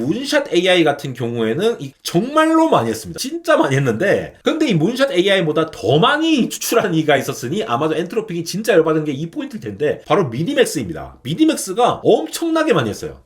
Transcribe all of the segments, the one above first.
문샷 AI 같은 경우에는 정말로 많이 했습니다. 진짜 많이 했는데 근데 이 문샷 AI보다 더 많이 추출한 이가 있었으니 아마도 엔트로픽이 진짜 열받은 게 이 포인트일 텐데 바로 미니맥스입니다. 미니맥스가 엄청나게 많이 했어요.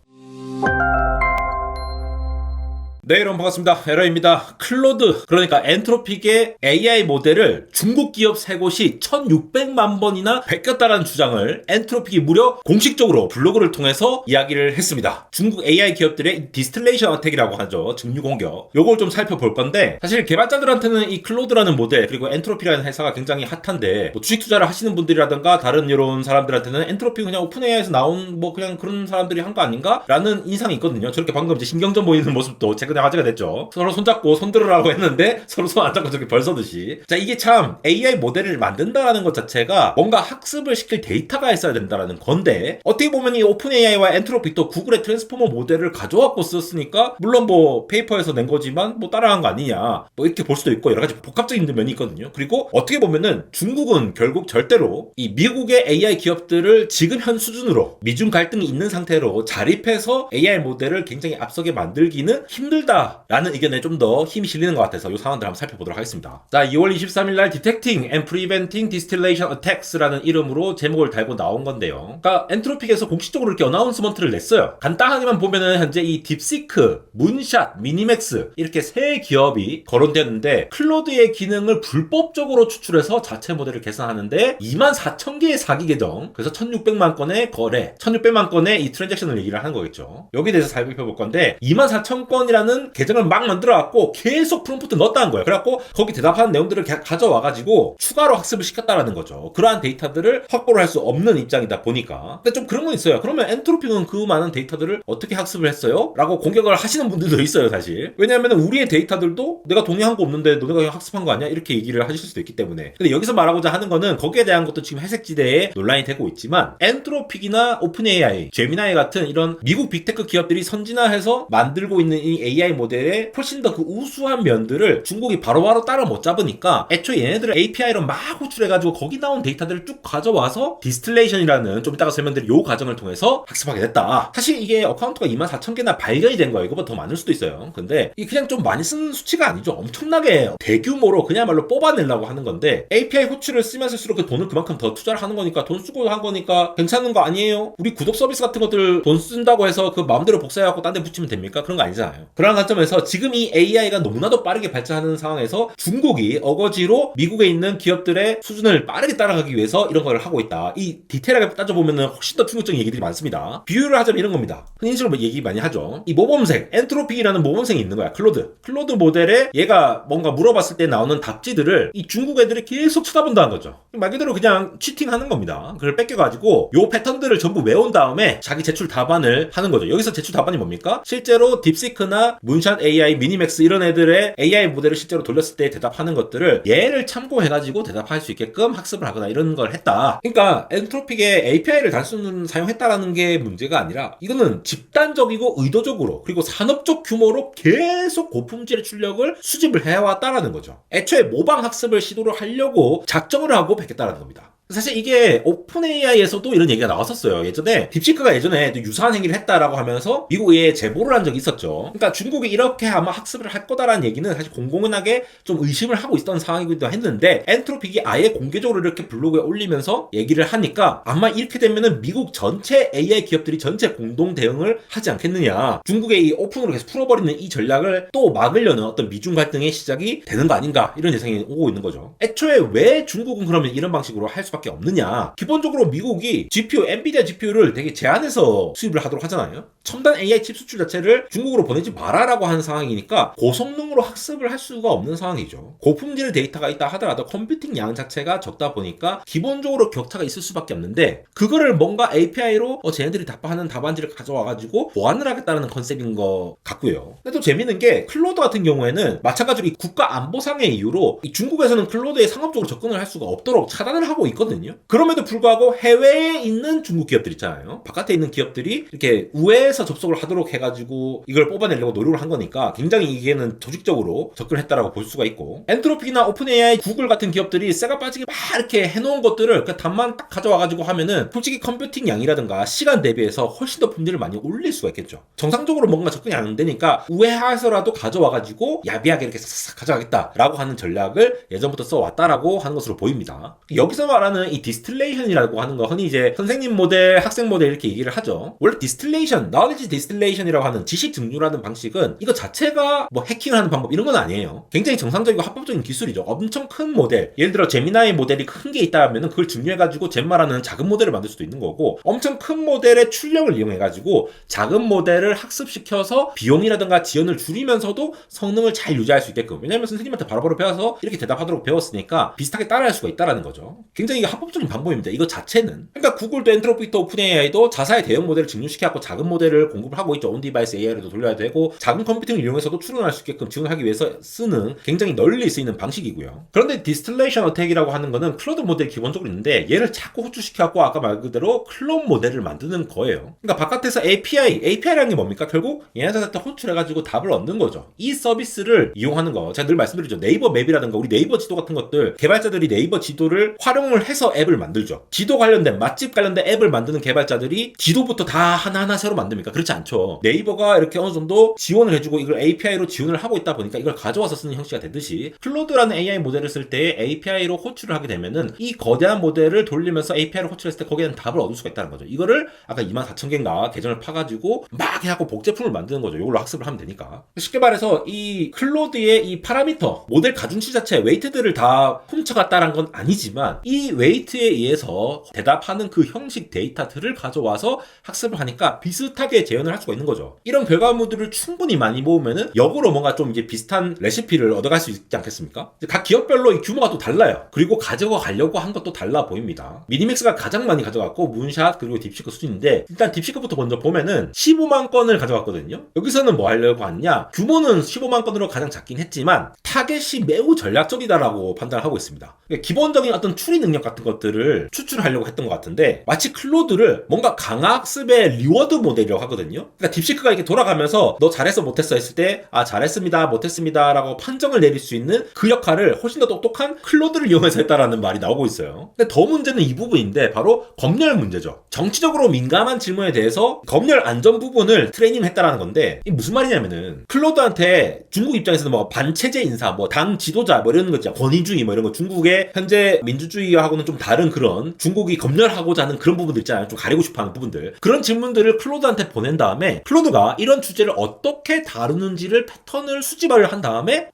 네, 여러분 반갑습니다. 에러입니다. 클로드, 그러니까 엔트로픽의 AI 모델을 중국 기업 3곳이 1600만 번이나 베꼈다라는 주장을 엔트로픽이 무려 공식적으로 블로그를 통해서 이야기를 했습니다. 중국 AI 기업들의 디스틸레이션 어택이라고 하죠. 증류 공격. 요걸 좀 살펴볼 건데 사실 개발자들한테는 이 클로드라는 모델 그리고 엔트로픽이라는 회사가 굉장히 핫한데 뭐 주식 투자를 하시는 분들이라든가 다른 이런 사람들한테는 엔트로픽 그냥 오픈 AI에서 나온 뭐 그냥 그런 사람들이 한 거 아닌가? 라는 인상이 있거든요. 저렇게 방금 이제 신경전 보이는 모습도 최근에 화제가 됐죠. 서로 손잡고 손들으라고 했는데 서로 손 안 잡고 저렇게 벌서듯이. 자, 이게 참 AI 모델을 만든다라는 것 자체가 뭔가 학습을 시킬 데이터가 있어야 된다라는 건데 어떻게 보면 이 오픈 AI와 엔트로픽도 구글의 트랜스포머 모델을 가져와고 썼으니까 물론 뭐 페이퍼에서 낸 거지만 뭐 따라한 거 아니냐 뭐 이렇게 볼 수도 있고 여러 가지 복합적인 면이 있거든요. 그리고 어떻게 보면은 중국은 결국 절대로 이 미국의 AI 기업들을 지금 현 수준으로 미중 갈등이 있는 상태로 자립해서 AI 모델을 굉장히 앞서게 만들기는 힘들다 라는 의견에 좀 더 힘이 실리는 것 같아서 이 상황들 한번 살펴보도록 하겠습니다. 자, 2월 23일 날 Detecting and Preventing Distillation Attacks라는 이름으로 제목을 달고 나온 건데요. 그러니까 엔트로픽에서 공식적으로 이렇게 어나운스먼트를 냈어요. 간단하게만 보면은 현재 이 딥시크, 문샷, 미니맥스 이렇게 세 기업이 거론되었는데 클로드의 기능을 불법적으로 추출해서 자체 모델을 개선하는데 24,000개의 사기 계정, 그래서 1,600만 건의 거래, 1,600만 건의 이 트랜잭션을 얘기를 하는 거겠죠. 여기에 대해서 살펴볼 건데 24,000건이라는 계정을 막 만들어갖고 계속 프롬프트 넣었다는 거예요. 그래갖고 거기 대답하는 내용들을 가져와가지고 추가로 학습을 시켰다라는 거죠. 그러한 데이터들을 확보를 할 수 없는 입장이다 보니까. 근데 좀 그런 건 있어요. 그러면 엔트로픽은 그 많은 데이터들을 어떻게 학습을 했어요? 라고 공격을 하시는 분들도 있어요, 사실. 왜냐하면 우리의 데이터들도 내가 동의한 거 없는데 너네가 그냥 학습한 거 아니야? 이렇게 얘기를 하실 수도 있기 때문에. 근데 여기서 말하고자 하는 거는 거기에 대한 것도 지금 회색지대에 논란이 되고 있지만 엔트로픽이나 오픈 AI, 제미나이 같은 이런 미국 빅테크 기업들이 선진화해서 만들고 있는 이 AI 모델에 훨씬 더 그 우수한 면들을 중국이 바로바로 따라 못 잡으니까 애초에 얘네들을 API로 막 호출해가지고 거기 나온 데이터들을 쭉 가져와서 디스틸레이션이라는 좀 이따가 설명드릴 요 과정을 통해서 학습하게 됐다. 사실 이게 어카운트가 24,000개나 발견이 된 거예요. 이거보다 더 많을 수도 있어요. 근데 이게 그냥 좀 많이 쓴 수치가 아니죠. 엄청나게 대규모로 그야말로 뽑아내려고 하는 건데 API 호출을 쓰면 쓸수록 그 돈을 그만큼 더 투자를 하는 거니까 돈 쓰고 한 거니까 괜찮은 거 아니에요? 우리 구독 서비스 같은 것들 돈 쓴다고 해서 그 마음대로 복사해갖고 딴 데 붙이면 됩니까? 그런 거 아니잖아요. 그런 관점에서 지금 이 AI가 너무나도 빠르게 발전하는 상황에서 중국이 어거지로 미국에 있는 기업들의 수준을 빠르게 따라가기 위해서 이런 걸 하고 있다. 이 디테일하게 따져보면 훨씬 더 충격적인 얘기들이 많습니다. 비유를 하자면 이런 겁니다. 흔히식으로 얘기 많이 하죠. 이 모범생, 엔트로픽이라는 모범생이 있는 거야. 클로드 모델에 얘가 뭔가 물어봤을 때 나오는 답지들을 이 중국 애들이 계속 쳐다본다는 거죠. 말 그대로 그냥 치팅하는 겁니다. 그걸 뺏겨가지고 요 패턴들을 전부 외운 다음에 자기 제출 답안을 하는 거죠. 여기서 제출 답안이 뭡니까? 실제로 딥시크나 문샷 AI, 미니맥스 이런 애들의 AI 모델을 실제로 돌렸을 때 대답하는 것들을 얘를 참고해가지고 대답할 수 있게끔 학습을 하거나 이런 걸 했다. 그러니까 엔트로픽의 API를 단순 사용했다라는 게 문제가 아니라 이거는 집단적이고 의도적으로 그리고 산업적 규모로 계속 고품질의 출력을 수집을 해왔다라는 거죠. 애초에 모방 학습을 시도를 하려고 작정을 하고 뵙겠다라는 겁니다. 사실 이게 오픈 AI에서도 이런 얘기가 나왔었어요. 예전에 딥시크가 예전에 유사한 행위를 했다라고 하면서 미국에 제보를 한 적이 있었죠. 그러니까 중국이 이렇게 아마 학습을 할 거다라는 얘기는 사실 공공연하게 좀 의심을 하고 있던 상황이기도 했는데 엔트로픽이 아예 공개적으로 이렇게 블로그에 올리면서 얘기를 하니까 아마 이렇게 되면은 미국 전체 AI 기업들이 전체 공동 대응을 하지 않겠느냐. 중국의 이 오픈으로 계속 풀어버리는 이 전략을 또 막으려는 어떤 미중 갈등의 시작이 되는 거 아닌가 이런 예상이 오고 있는 거죠. 애초에 왜 중국은 그러면 이런 방식으로 할 수밖에 없느냐. 기본적으로 미국이 GPU, 엔비디아 GPU를 되게 제한해서 수입을 하도록 하잖아요. 첨단 AI 칩 수출 자체를 중국으로 보내지 마라라고 하는 상황이니까 고성능으로 학습을 할 수가 없는 상황이죠. 고품질의 데이터가 있다 하더라도 컴퓨팅 양 자체가 적다 보니까 기본적으로 격차가 있을 수밖에 없는데 그거를 뭔가 API로 쟤네들이 답하는 답안지를 가져와가지고 보완을 하겠다는 컨셉인 것 같고요. 근데 또 재밌는 게 클로드 같은 경우에는 마찬가지로 이 국가 안보상의 이유로 이 중국에서는 클로드에 상업적으로 접근을 할 수가 없도록 차단을 하고 있거든요. 그럼에도 불구하고 해외에 있는 중국 기업들 있잖아요. 바깥에 있는 기업들이 이렇게 우회해서 위에서 접속을 하도록 해가지고 이걸 뽑아내려고 노력을 한 거니까 굉장히 이게는 조직적으로 접근했다라고 볼 수가 있고, 엔트로피나 오픈AI, 구글 같은 기업들이 쇠가 빠지게 막 이렇게 해놓은 것들을 그 답만 딱 가져와가지고 하면은 솔직히 컴퓨팅 양이라든가 시간 대비해서 훨씬 더 품질을 많이 올릴 수가 있겠죠. 정상적으로 뭔가 접근이 안 되니까 우회해서라도 가져와가지고 야비하게 이렇게 싹싹 가져가겠다라고 하는 전략을 예전부터 써왔다라고 하는 것으로 보입니다. 여기서 말하는 이 디스틸레이션이라고 하는 거 흔히 이제 선생님 모델, 학생 모델 이렇게 얘기를 하죠. 원래 디스틸레이션, knowledge distillation이라고 하는 지식 증류라는 방식은 이거 자체가 뭐 해킹하는 방법 이런 건 아니에요. 굉장히 정상적이고 합법적인 기술이죠. 엄청 큰 모델, 예를 들어 제미나이 모델이 큰 게 있다 하면은 그걸 증류해가지고 젠마라는 작은 모델을 만들 수도 있는 거고, 엄청 큰 모델의 출력을 이용해가지고 작은 모델을 학습시켜서 비용이라든가 지연을 줄이면서도 성능을 잘 유지할 수 있게끔, 왜냐면 선생님한테 바로바로 배워서 이렇게 대답하도록 배웠으니까 비슷하게 따라할 수가 있다라는 거죠. 굉장히 합법적인 방법입니다. 이거 자체는. 그러니까 구글도 엔트로피도 오픈AI도 자사의 대형 모델을 증류시켜갖고 작은 모델을 공급을 하고 있죠. 온디바이스 AI로도 돌려야 되고 작은 컴퓨팅을 이용해서도 출연할 수 있게끔 지원하기 위해서 쓰는 굉장히 널리 쓰이는 방식이고요. 그런데 디스틸레이션 어택이라고 하는 거는 클로드 모델이 기본적으로 있는데 얘를 자꾸 호출시켜갖고 아까 말 그대로 클론 모델을 만드는 거예요. 그러니까 바깥에서 API라는 게 뭡니까? 결국 얘네들한테 호출해가지고 답을 얻는 거죠. 이 서비스를 이용하는 거. 제가 늘 말씀드리죠. 네이버 맵이라든가 우리 네이버 지도 같은 것들, 개발자들이 네이버 지도를 활용을 해서 앱을 만들죠. 지도 관련된, 맛집 관련된 앱을 만드는 개발자들이 지도부터 다 하나하나 새로 만듭니까? 그렇지 않죠. 네이버가 이렇게 어느 정도 지원을 해주고 이걸 API로 지원을 하고 있다 보니까 이걸 가져와서 쓰는 형식이 되듯이, 클로드라는 AI 모델을 쓸 때 API로 호출을 하게 되면은 이 거대한 모델을 돌리면서 API로 호출했을 때 거기에 대한 답을 얻을 수가 있다는 거죠. 이거를 아까 24,000개인가 계정을 파가지고 막 해갖고 복제품을 만드는 거죠. 이걸로 학습을 하면 되니까. 쉽게 말해서 이 클로드의 이 파라미터, 모델 가중치 자체, 웨이트들을 다 훔쳐갔다는 건 아니지만 이 웨이트에 의해서 대답하는 그 형식 데이터들을 가져와서 학습을 하니까 비슷하게 재현을 할 수가 있는 거죠. 이런 결과물들을 충분히 많이 모으면은 역으로 뭔가 좀 이제 비슷한 레시피를 얻어갈 수 있지 않겠습니까? 각 기업별로 이 규모가 또 달라요. 그리고 가져가려고 한 것도 달라 보입니다. 미니맥스가 가장 많이 가져갔고 문샷 그리고 딥시크 수준인데, 일단 딥시크부터 먼저 보면은 15만 건을 가져갔거든요. 여기서는 뭐 하려고 하느냐, 규모는 15만 건으로 가장 작긴 했지만 타겟이 매우 전략적이다라고 판단을 하고 있습니다. 그러니까 기본적인 어떤 추리 능력 같은 것들을 추출하려고 했던 것 같은데, 마치 클로드를 뭔가 강학습의 리워드 모델이라고 하거든요. 그러니까 딥시크가 이렇게 돌아가면서 너 잘했어 못했어 했을 때 잘했습니다 못했습니다 라고 판정을 내릴 수 있는 그 역할을 훨씬 더 똑똑한 클로드를 이용해서 했다라는 말이 나오고 있어요. 근데 더 문제는 이 부분인데 바로 검열 문제죠. 정치적으로 민감한 질문에 대해서 검열 안전 부분을 트레이닝 했다라는 건데, 이게 무슨 말이냐면은 클로드한테 중국 입장에서는 뭐 반체제 인사, 뭐 당 지도자 뭐 이런 거 있잖아, 권위주의 뭐 이런 거, 중국의 현재 민주주의하고는 좀 다른 그런 중국이 검열하고자 하는 그런 부분들 있잖아요. 좀 가리고 싶어하는 부분들, 그런 질문들을 클로드한테 보낸 다음에 클로드가 이런 주제를 어떻게 다루는지를 패턴을 수집을 한 다음에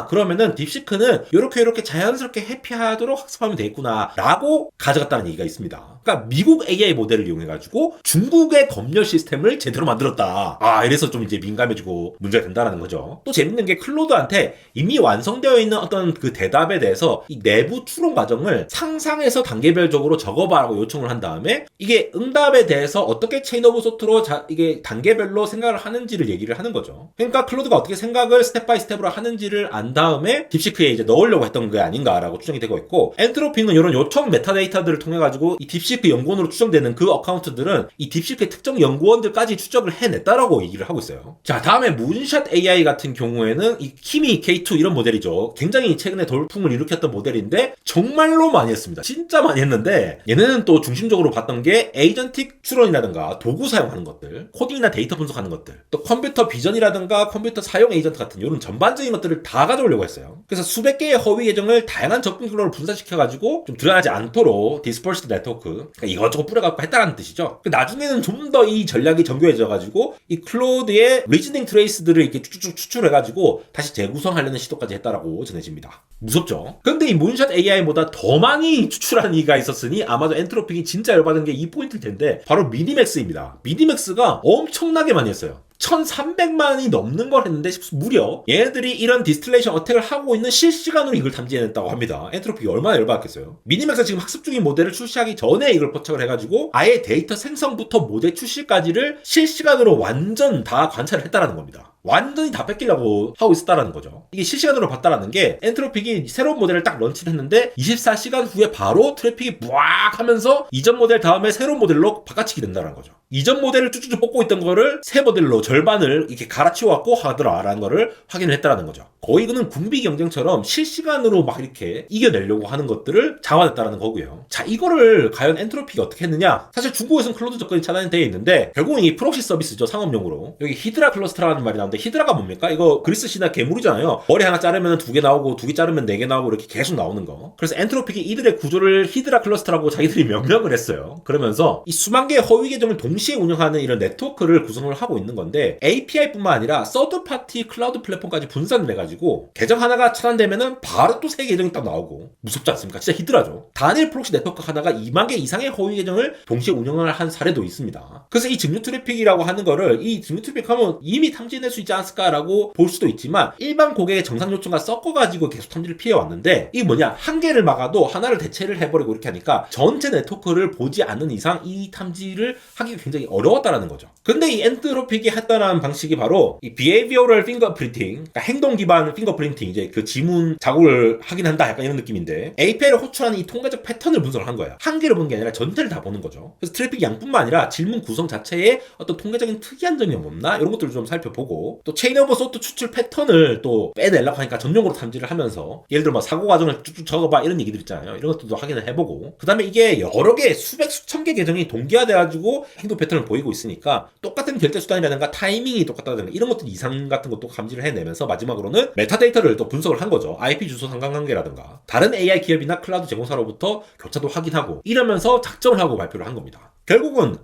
그러면은 딥시크는 이렇게 자연스럽게 해피하도록 학습하면 되겠구나 라고 가져갔다는 얘기가 있습니다. 그러니까 미국 AI 모델을 이용해가지고 중국의 검열 시스템을 제대로 만들었다. 이래서 좀 이제 민감해지고 문제가 된다는 거죠. 또 재밌는 게 클로드한테 이미 완성되어 있는 어떤 그 대답에 대해서 이 내부 추론 과정을 상상해서 단계별적으로 적어봐라고 요청을 한 다음에 이게 응답에 대해서 어떻게 체인 오브 소트로 이게 단계별로 생각을 하는지를 얘기를 하는 거죠. 그러니까 클로드가 어떻게 생각을 스텝 바이 스텝으로 하는지를 안 다음에 딥시크에 이제 넣으려고 했던 게 아닌가라고 추정이 되고 있고, 엔트로피는 이런 요청 메타데이터들을 통해 가지고 이 딥시크 연구원으로 추정되는 그 어카운트들은 이 딥시크의 특정 연구원들까지 추적을 해냈다라고 얘기를 하고 있어요. 자, 다음에 문샷 AI 같은 경우에는 이 키미 K2 이런 모델이죠. 굉장히 최근에 돌풍을 일으켰던 모델인데 정말로 많이 했습니다. 진짜 많이 했는데 얘네는 또 중심적으로 봤던 게 에이전틱 추론이라든가 도구 사용하는 것들, 코딩이나 데이터 분석하는 것들, 또 컴퓨터 비전이라든가 컴퓨터 사용 에이전트 같은 이런 전반적인 것들을 다 가져오려고 했어요. 그래서 수백 개의 허위 계정을 다양한 접근 경로를 분산시켜가지고 좀 드러나지 않도록 디스퍼스드 네트워크, 그러니까 이것저것 뿌려갖고 했다라는 뜻이죠. 나중에는 좀 더 이 전략이 정교해져가지고 이 클로드의 리즈닝 트레이스들을 이렇게 쭉쭉 추출해가지고 다시 재구성하려는 시도까지 했다라고 전해집니다. 무섭죠? 근데 이 문샷 AI보다 더 많이 추출한 이가 있었으니 아마도 엔트로픽이 진짜 열받은 게 이 포인트일 텐데, 바로 미니맥스입니다. 미니맥스가 엄청나게 많이 했어요. 1300만이 넘는 걸 했는데 무려 얘네들이 이런 디스틸레이션 어택을 하고 있는 실시간으로 이걸 탐지해냈다고 합니다. 엔트로픽이 얼마나 열받았겠어요. 미니맥스가 지금 학습 중인 모델을 출시하기 전에 이걸 포착을 해가지고 아예 데이터 생성부터 모델 출시까지를 실시간으로 완전 다 관찰을 했다라는 겁니다. 완전히 다 뺏기려고 하고 있었다라는 거죠. 이게 실시간으로 봤다라는 게 엔트로픽이 새로운 모델을 딱 런치를 했는데 24시간 후에 바로 트래픽이 부악 하면서 이전 모델 다음에 새로운 모델로 바꿔치기 된다는 거죠. 이전 모델을 쭉쭉쭉 뽑고 있던 거를 새 모델로 절반을 이렇게 갈아치워갖고 하더라라는 거를 확인을 했다라는 거죠. 거의 이거는 군비 경쟁처럼 실시간으로 막 이렇게 이겨내려고 하는 것들을 잡아냈다라는 거고요. 자, 이거를 과연 엔트로픽이 어떻게 했느냐? 사실 중국에서는 클로드 접근이 차단이 되어 있는데 결국은 이 프록시 서비스죠, 상업용으로. 여기 히드라 클러스터라는 말이 나오는데 히드라가 뭡니까? 이거 그리스 신화 괴물이잖아요. 머리 하나 자르면 2개 나오고 2개 자르면 4개 나오고 이렇게 계속 나오는 거. 그래서 엔트로픽이 이들의 구조를 히드라 클러스터라고 자기들이 명명을 했어요. 그러면서 이 수만 개의 허위 계정을 동시에 운영하는 이런 네트워크를 구성을 하고 있는 건데 API뿐만 아니라 서드파티 클라우드 플랫폼까지 분산을 해가지고 계정 하나가 차단되면은 바로 또 새 계정이 딱 나오고 무섭지 않습니까? 진짜 히드라죠. 단일 프록시 네트워크 하나가 2만 개 이상의 허위 계정을 동시에 운영을 한 사례도 있습니다. 그래서 이 증류 트래픽이라고 하는 거를 이 증류 트래픽 하면 이미 탐지해낼 수 있지 않을까라고 볼 수도 있지만 일반 고객의 정상 요청과 섞어가지고 계속 탐지를 피해왔는데 이게 뭐냐, 한 개를 막아도 하나를 대체를 해버리고 이렇게 하니까 전체 네트워크를 보지 않는 이상 이 탐지를 하기가 굉장히 어려웠다라는 거죠. 근데 이 엔트로픽이 했다는 방식이 바로 이 behavioral fingerprinting, 그러니까 행동 기반 핑거프린팅, 이제 그 지문 자국을 확인한다 약간 이런 느낌인데 API를 호출하는 이 통계적 패턴을 분석을 한 거야. 한 개를 보는 게 아니라 전체를 다 보는 거죠. 그래서 트래픽 양뿐만 아니라 질문 구성 자체에 어떤 통계적인 특이한 점이 없나 이런 것들을 좀 살펴보고 또 체인 오브 소트 추출 패턴을 또 빼내려고 하니까 전용으로 탐지를 하면서 예를 들어 뭐 사고 과정을 쭉쭉 적어봐 이런 얘기들 있잖아요. 이런 것들도 확인을 해보고 그 다음에 이게 여러 개 수백 수천 개 계정이 동기화돼가지고 행동 패턴을 보이고 있으니까 똑같은 결제 수단이라든가 타이밍이 똑같다든가 이런 것들 이상 같은 것도 감지를 해내면서 마지막으로는 메타데이터를 또 분석을 한 거죠. IP 주소 상관관계라든가 다른 AI 기업이나 클라우드 제공사로부터 교차도 확인하고 이러면서 작정을 하고 발표를 한 겁니다. 결국은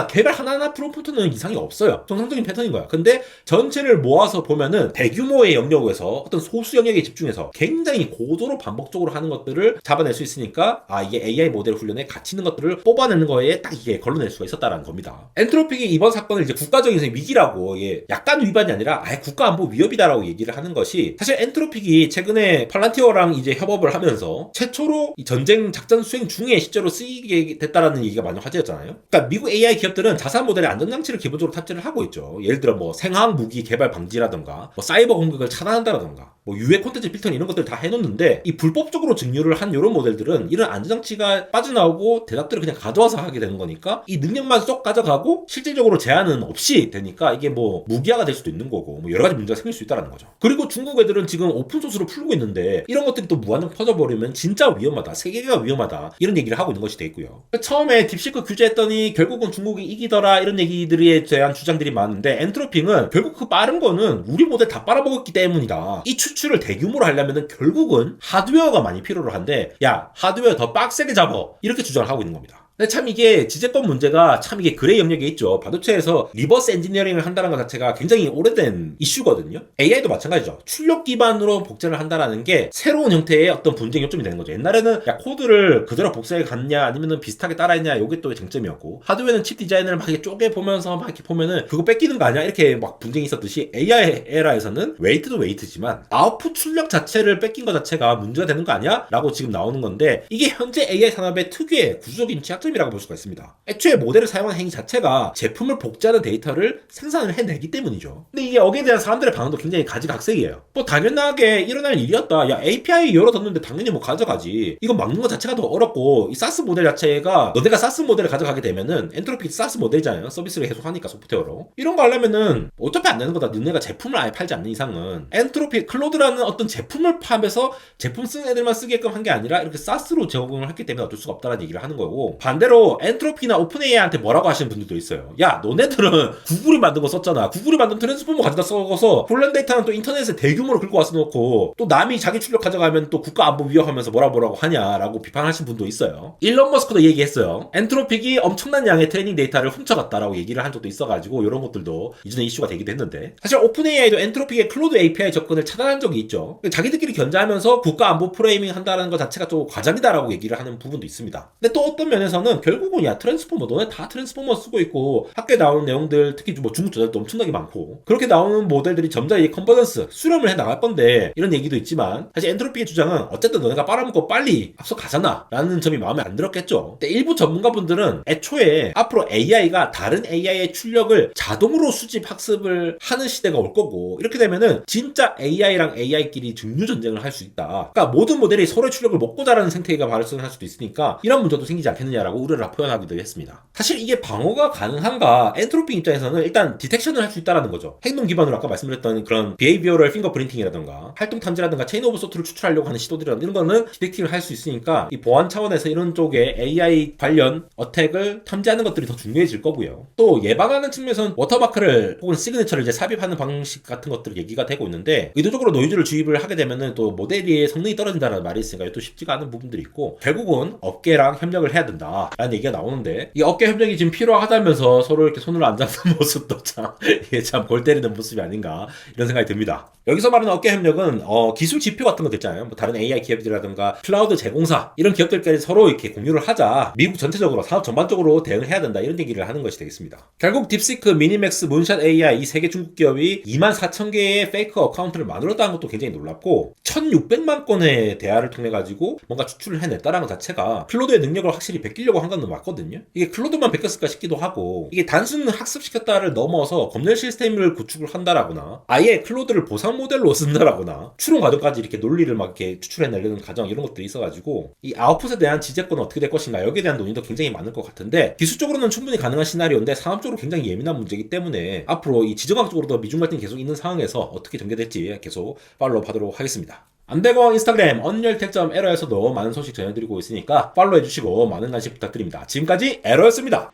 개별 하나하나 프롬프트는 이상이 없어요. 정상적인 패턴인 거야. 근데 전체를 모아서 보면은 대규모의 영역에서 어떤 소수 영역에 집중해서 굉장히 고도로 반복적으로 하는 것들을 잡아낼 수 있으니까 이게 AI 모델 훈련에 가치 있는 것들을 뽑아내는 거에 딱 이게 걸러낼 수가 있었다는 겁니다. 엔트로픽이 이번 사건을 이제 국가적인 위기라고, 이게 약간 위반이 아니라 아예 국가안보 위협이다라고 얘기를 하는 것이, 사실 엔트로픽이 최근에 팔란티어랑 이제 협업을 하면서 최초로 이 전쟁 작전 수행 중에 실제로 쓰이게 됐다라는 얘기가 많이 화제였잖아요. 그러니까 미국 AI 기업들은 자산 모델의 안전장치를 기본적으로 탑재를 하고 있죠. 예를 들어 뭐 생화학 무기 개발 방지라든가 뭐 사이버 공격을 차단한다라든가 뭐 유해 콘텐츠 필터 이런 것들 다 해놓는데, 이 불법적으로 증류를 한 이런 모델들은 이런 안전장치가 빠져나오고 대답들을 그냥 가져와서 하게 되는 거니까 이 능력만 쏙 가져가고 실질적으로 제한은 없이 되니까 이게 뭐 무기화가 될 수도 있는 거고 뭐 여러 가지 문제가 생길 수 있다는 거죠. 그리고 중국 애들은 지금 오픈소스로 풀고 있는데 이런 것들이 또 무한정 퍼져버리면 진짜 위험하다, 세계가 위험하다 이런 얘기를 하고 있는 것이 돼 있고요. 처음에 딥시크 규제했더니 결국은 중국이 이기더라 이런 얘기들에 대한 주장들이 많은데, 엔트로픽은 결국 그 빠른 거는 우리 모델 다 빨아먹었기 때문이다. 이 추출을 대규모로 하려면 결국은 하드웨어가 많이 필요로 한데, 야 하드웨어 더 빡세게 잡어 이렇게 주장을 하고 있는 겁니다. 근데 참 이게 지재권 문제가 참 이게 그레이 영역에 있죠. 반도체에서 리버스 엔지니어링을 한다는 것 자체가 굉장히 오래된 이슈거든요. AI도 마찬가지죠. 출력 기반으로 복제를 한다는 게 새로운 형태의 어떤 분쟁 요점이 되는 거죠. 옛날에는 야 코드를 그대로 복사해 갔냐 아니면 비슷하게 따라했냐 이게 또 쟁점이었고, 하드웨어는 칩 디자인을 막 이렇게 쪼개 보면서 막 이렇게 보면은 그거 뺏기는 거 아니야 이렇게 막 분쟁이 있었듯이, AI 에라에서는 웨이트도 웨이트지만 아웃풋 출력 자체를 뺏긴 것 자체가 문제가 되는 거 아니야? 라고 지금 나오는 건데, 이게 현재 AI 산업의 특유의 구조적인 취약점 이라고 볼 수가 있습니다. 애초에 모델을 사용하는 행위 자체가 제품을 복제하는 데이터를 생산을 해내기 때문이죠. 근데 이게 여기에 대한 사람들의 반응도 굉장히 가지각색이에요. 뭐 당연하게 일어날 일이었다. 야 API 열어뒀는데 당연히 뭐 가져가지. 이거 막는 것 자체가 더 어렵고, 이 사스 모델 자체가 너네가 사스 모델을 가져가게 되면은, 엔트로픽 사스 모델이잖아요. 서비스를 계속하니까 소프트웨어로. 이런 거 하려면은 어차피 안 되는 거다. 너네가 제품을 아예 팔지 않는 이상은. 엔트로픽 클로드라는 어떤 제품을 파면서 제품 쓰는 애들만 쓰게끔 한 게 아니라 이렇게 사스로 제공을 했기 때문에 어쩔 수가 없다는 얘기를 하는 거고, 반대로 엔트로피나 오픈AI한테 뭐라고 하시는 분들도 있어요. 야 너네들은 구글이 만든 거 썼잖아. 구글이 만든 트랜스포머 가져다 써서 훈련 데이터는 또 인터넷에 대규모로 긁고 와서 놓고 또 남이 자기 출력 가져가면 또 국가 안보 위협하면서 뭐라고 하냐라고 비판하신 분도 있어요. 일론 머스크도 얘기했어요. 엔트로픽이 엄청난 양의 트레이닝 데이터를 훔쳐갔다라고 얘기를 한 적도 있어가지고 이런 것들도 이전에 이슈가 되기도 했는데, 사실 오픈AI도 엔트로픽의 클로드 API 접근을 차단한 적이 있죠. 자기들끼리 견제하면서 국가 안보 프레이밍 한다는 것 자체가 좀 과장이다라고 얘기를 하는 부분도 있습니다. 근데 또 어떤 면에서는 거는 결국은 야 트랜스포머 너네 다 트랜스포머 쓰고 있고 학교에 나오는 내용들 특히 뭐 중국 저자도 엄청나게 많고 그렇게 나오는 모델들이 점점 이 컨버전스 수렴을 해 나갈 건데 이런 얘기도 있지만 사실 엔트로피의 주장은 어쨌든 너네가 빨아먹고 빨리 앞서 가잖아 라는 점이 마음에 안 들었겠죠. 근데 일부 전문가분들은 애초에 앞으로 AI가 다른 AI의 출력을 자동으로 수집 학습을 하는 시대가 올 거고 이렇게 되면은 진짜 AI랑 AI끼리 중류 전쟁을 할 수 있다. 그러니까 모든 모델이 서로의 출력을 먹고 자라는 생태계가 발생할 수도 있으니까 이런 문제도 생기지 않겠느냐라고 우려를 표현하기도 했습니다. 사실 이게 방어가 가능한가? 엔트로피 입장에서는 일단 디텍션을 할 수 있다는 거죠. 행동 기반으로 아까 말씀드렸던 그런 비헤이비어럴 핑거프린팅이라든가 활동 탐지라든가 체인 오브 소트를 추출하려고 하는 시도들이라든가 이런 거는 디텍팅을 할 수 있으니까 이 보안 차원에서 이런 쪽에 AI 관련 어택을 탐지하는 것들이 더 중요해질 거고요. 또 예방하는 측면에서는 워터마크를 혹은 시그니처를 이제 삽입하는 방식 같은 것들 얘기가 되고 있는데 의도적으로 노이즈를 주입을 하게 되면은 또 모델의 성능이 떨어진다는 말이 있으니까 이것도 쉽지가 않은 부분들이 있고 결국은 업계랑 협력을 해야 된다라는 얘기가 나오는데 이 업계 협력이 지금 필요하다면서 서로 이렇게 손을 안 잡는 모습도 참 이게 참 골 때리는 모습이 아닌가 이런 생각이 듭니다. 여기서 말하는 업계 협력은 기술 지표 같은 거 있잖아요. 뭐 다른 AI 기업들이라든가 클라우드 제공사 이런 기업들까지 서로 이렇게 공유를 하자. 미국 전체적으로 산업 전반적으로 대응을 해야 된다 이런 얘기를 하는 것이 되겠습니다. 결국 딥시크, 미니맥스, 문샷 AI 이 세 개 중국 기업이 24,000개의 페이크 어카운트를 만들었다는 것도 굉장히 놀랍고 1,600만 건의 대화를 통해 가지고 뭔가 추출을 해냈다는 것 자체가 클로드의 능력을 확실히 베끼려고 한 건 맞거든요. 이게 클로드만 베꼈을까 싶기도 하고 이게 단순 학습시켰다를 넘어서 검열 시스템을 구축을 한다라거나 아예 클로드를 보상 모델로 쓴다라거나 추론 과정까지 이렇게 논리를 막 이렇게 추출해내려는 과정 이런 것들이 있어가지고 이 아웃풋에 대한 지재권은 어떻게 될 것인가 여기에 대한 논의도 굉장히 많을 것 같은데 기술적으로는 충분히 가능한 시나리오인데 산업적으로 굉장히 예민한 문제이기 때문에 앞으로 이 지정학적으로도 미중 갈등이 계속 있는 상황에서 어떻게 전개될지 계속 팔로우 하도록 하겠습니다. 안되고 인스타그램 언열택.에러에서도 많은 소식 전해드리고 있으니까 팔로우 해주시고 많은 관심 부탁드립니다. 지금까지 에러였습니다.